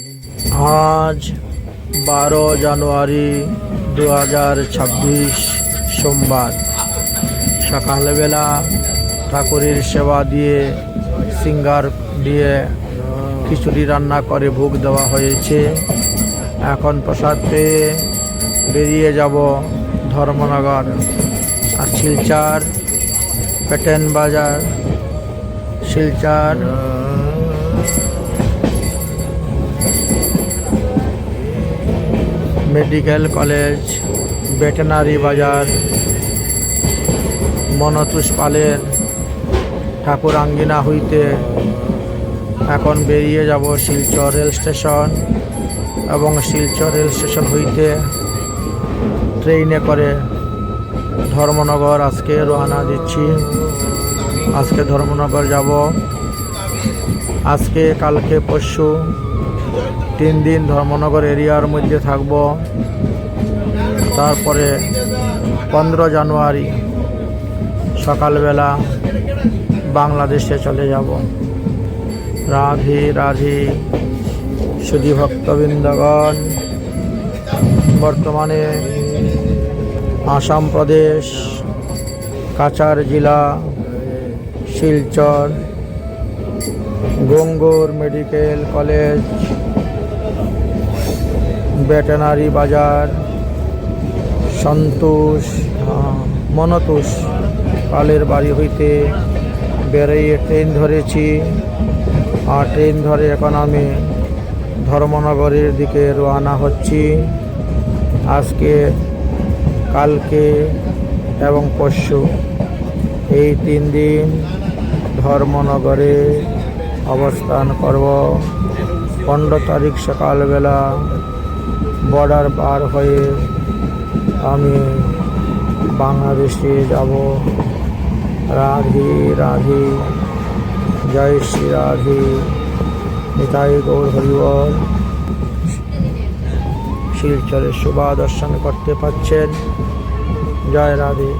আজ 12 জানুয়ারি 2026 সোমবার সকালবেলা ঠাকুরের সেবা দিয়ে সিঙ্গার দিয়ে খিচুড়ি রান্না করে ভোগ দেওয়া হয়েছে। এখন প্রসাদ পেয়ে বেরিয়ে যাব ধর্মনগর আর শিলচর পেটেন বাজার শিলচর মেডিকেল কলেজ ভেটেনারি বাজার মনতোষ পালের ঠাকুর আঙ্গিনা হইতে এখন বেরিয়ে যাব শিলচর রেল স্টেশন এবং শিলচর রেল স্টেশন হইতে ট্রেনে করে ধর্মনগর আজকে রওনা দিচ্ছি। আজকে ধর্মনগর যাব, আজকে কালকে পরশু 3 দিন ধর্মনগর এরিয়ার মধ্যে থাকব। তারপরে 15 জানুয়ারি সকালবেলা বাংলাদেশে চলে যাব। রাধে রাধে সুধী ভক্তবৃন্দগণ, বর্তমানে আসাম প্রদেশ কাছাড় জেলা শিলচর গঙ্গোর মেডিকেল কলেজ ভেটেনারি বাজার মনতোষ পালের বাড়ি হইতে বেরিয়ে ট্রেন ধরেছি। আর ট্রেন ধরে এখন আমি ধর্মনগরের দিকে রওনা হচ্ছি। আজকে কালকে এবং পরশু এই 3 দিন ধর্মনগরে অবস্থান করব। 15 তারিখ সকালবেলা বর্ডার পার হয়ে আমি বাংলাদেশে যাব। রাধে রাধে, জয় শ্রী রাধে, নিতাই গৌর হরিবল। শিলচরের শোভা দর্শন করতে পাচ্ছেন। জয় রাধে।